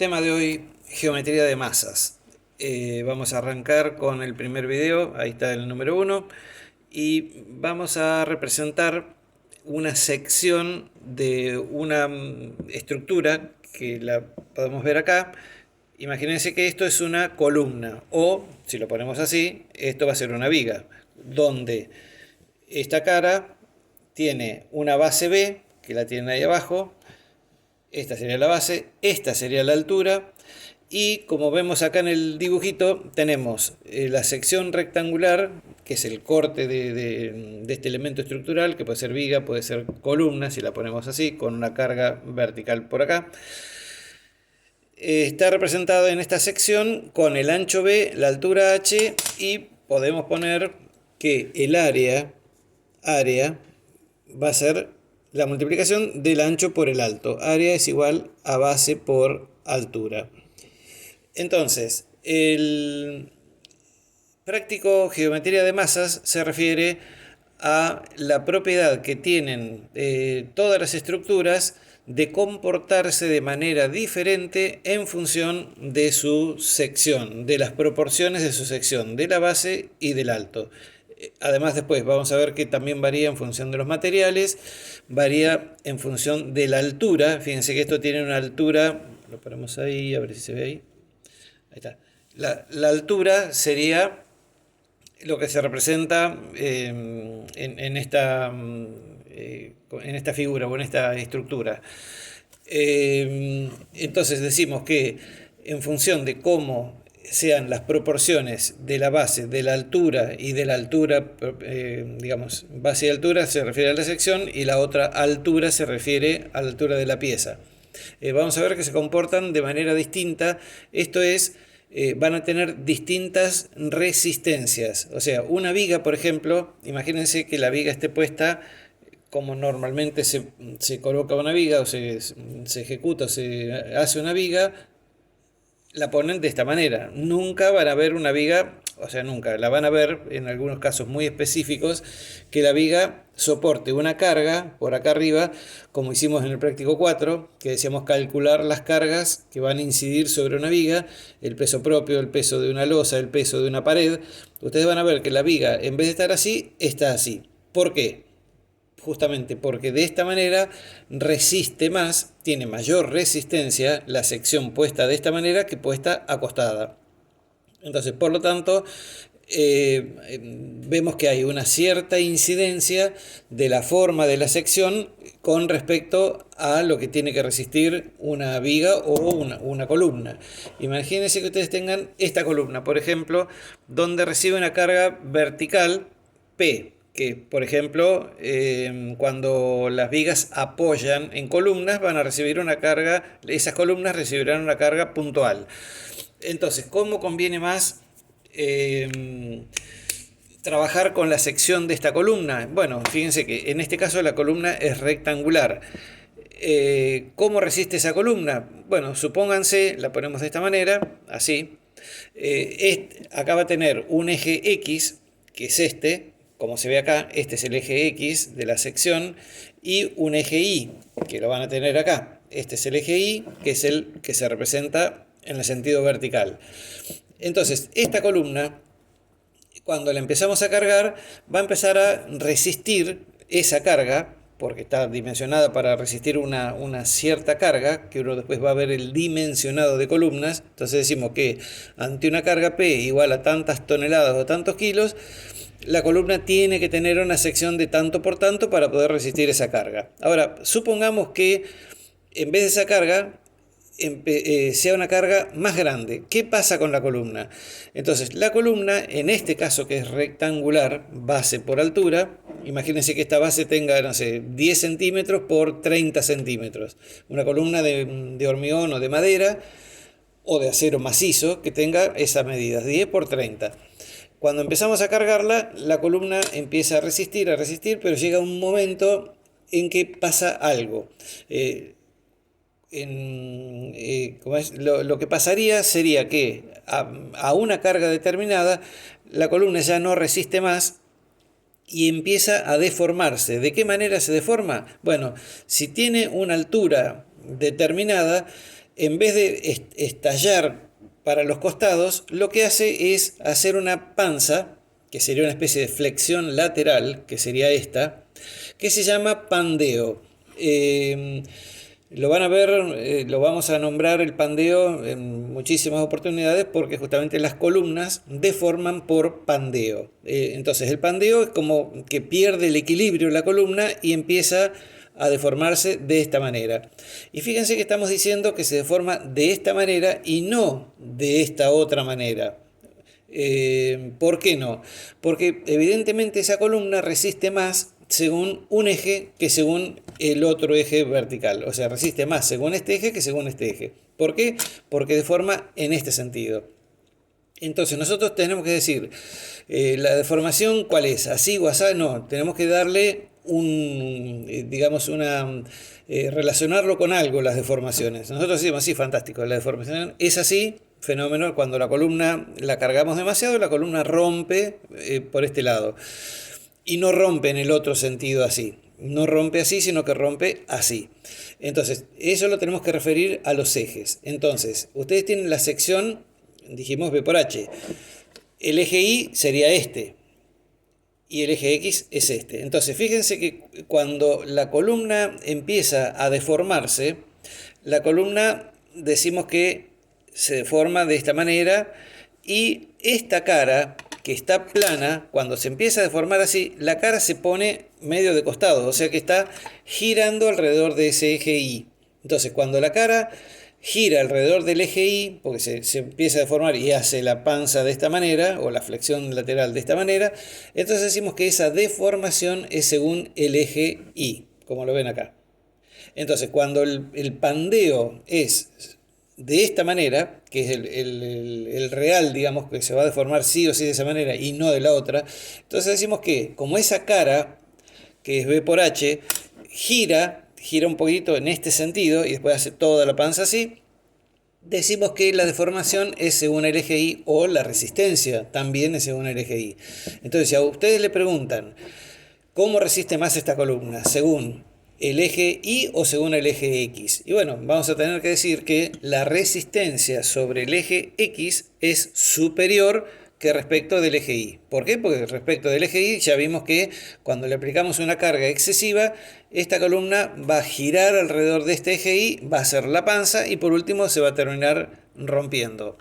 Tema de hoy, geometría de masas. Vamos a arrancar con el primer video, ahí está el número uno, y vamos a representar una sección de una estructura que la podemos ver acá. Imagínense que esto es una columna, o si lo ponemos así, esto va a ser una viga, donde esta cara tiene una base B, que la tienen ahí abajo. Esta sería la base, esta sería la altura, y como vemos acá en el dibujito tenemos la sección rectangular, que es el corte de este elemento estructural, que puede ser viga, puede ser columna, si la ponemos así, con una carga vertical por acá. Está representado en esta sección con el ancho B, la altura H, y podemos poner que el área va a ser la multiplicación del ancho por el alto. Área es igual a base por altura. Entonces, el práctico geometría de masas se refiere a la propiedad que tienen todas las estructuras de comportarse de manera diferente en función de su sección, de las proporciones de su sección, de la base y del alto. Además, después vamos a ver que también varía en función de los materiales, varía en función de la altura. Fíjense que esto tiene una altura, lo ponemos ahí, a ver si se ve ahí. Ahí está. La altura sería lo que se representa en esta figura o en esta estructura. Entonces decimos que en función de cómo sean las proporciones de la base, de la altura y de la altura, digamos, base y altura se refiere a la sección y la otra altura se refiere a la altura de la pieza. Vamos a ver que se comportan de manera distinta, esto es, van a tener distintas resistencias. O sea, una viga, por ejemplo, imagínense que la viga esté puesta como normalmente se coloca una viga o se ejecuta o se hace una viga, la ponen de esta manera. Nunca van a ver una viga, o sea, nunca, la van a ver en algunos casos muy específicos, que la viga soporte una carga por acá arriba, como hicimos en el práctico 4, que decíamos calcular las cargas que van a incidir sobre una viga, el peso propio, el peso de una losa, el peso de una pared. Ustedes van a ver que la viga, en vez de estar así, está así. ¿Por qué? Justamente porque de esta manera resiste más, tiene mayor resistencia la sección puesta de esta manera que puesta acostada. Entonces, por lo tanto, vemos que hay una cierta incidencia de la forma de la sección con respecto a lo que tiene que resistir una viga o una columna. Imagínense que ustedes tengan esta columna, por ejemplo, donde recibe una carga vertical P, que por ejemplo cuando las vigas apoyan en columnas van a recibir una carga, esas columnas recibirán una carga puntual. Entonces, ¿cómo conviene más trabajar con la sección de esta columna? Bueno, fíjense que en este caso la columna es rectangular. ¿Cómo resiste esa columna? Bueno, supónganse, la ponemos de esta manera, así. Acá va a tener un eje X, que es este, como se ve acá, este es el eje X de la sección, y un eje Y, que lo van a tener acá. Este es el eje Y, que es el que se representa en el sentido vertical. Entonces, esta columna, cuando la empezamos a cargar, va a empezar a resistir esa carga, porque está dimensionada para resistir una cierta carga, que uno después va a ver el dimensionado de columnas. Entonces decimos que ante una carga P igual a tantas toneladas o tantos kilos, la columna tiene que tener una sección de tanto por tanto para poder resistir esa carga. Ahora, supongamos que en vez de esa carga sea una carga más grande. ¿Qué pasa con la columna? Entonces, la columna, en este caso que es rectangular, base por altura, imagínense que esta base tenga, no sé, 10 centímetros por 30 centímetros. Una columna de hormigón o de madera o de acero macizo que tenga esa medida, 10 por 30. Cuando empezamos a cargarla, la columna empieza a resistir, pero llega un momento en que pasa algo. Lo que pasaría sería que a una carga determinada la columna ya no resiste más y empieza a deformarse. ¿De qué manera se deforma? Bueno, si tiene una altura determinada, en vez de estallar para los costados, lo que hace es hacer una panza, que sería una especie de flexión lateral, que sería esta, que se llama pandeo. Lo van a ver, lo vamos a nombrar el pandeo en muchísimas oportunidades porque justamente las columnas deforman por pandeo. Entonces el pandeo es como que pierde el equilibrio la columna y empieza a deformarse de esta manera. Y fíjense que estamos diciendo que se deforma de esta manera y no de esta otra manera. ¿Por qué no? Porque evidentemente esa columna resiste más según un eje que según el otro eje vertical. O sea, resiste más según este eje que según este eje. ¿Por qué? Porque deforma en este sentido. Entonces nosotros tenemos que decir, la deformación, ¿cuál es? ¿Así o así? No, tenemos que darle digamos, relacionarlo con algo las deformaciones. Nosotros decimos, sí, fantástico, la deformación es así, fenómeno, cuando la columna la cargamos demasiado, la columna rompe por este lado. Y no rompe en el otro sentido así. No rompe así, sino que rompe así. Entonces, eso lo tenemos que referir a los ejes. Entonces, ustedes tienen la sección, dijimos B por H. El eje Y sería este. Y el eje X es este. Entonces, fíjense que cuando la columna empieza a deformarse, la columna decimos que se deforma de esta manera y esta cara que está plana, cuando se empieza a deformar así, la cara se pone medio de costado, o sea que está girando alrededor de ese eje Y. Entonces, cuando la cara gira alrededor del eje Y, porque se empieza a deformar y hace la panza de esta manera, o la flexión lateral de esta manera, entonces decimos que esa deformación es según el eje Y, como lo ven acá. Entonces, cuando el pandeo es de esta manera, que es el real, digamos, que se va a deformar sí o sí de esa manera y no de la otra, entonces decimos que como esa cara, que es B por H, gira un poquito en este sentido y después hace toda la panza así, decimos que la deformación es según el eje Y o la resistencia también es según el eje Y. Entonces, si a ustedes le preguntan, ¿cómo resiste más esta columna? ¿Según el eje Y o según el eje X? Y bueno, vamos a tener que decir que la resistencia sobre el eje X es superior que respecto del eje Y. ¿Por qué? Porque respecto del eje Y ya vimos que cuando le aplicamos una carga excesiva, esta columna va a girar alrededor de este eje Y, va a ser la panza y por último se va a terminar rompiendo.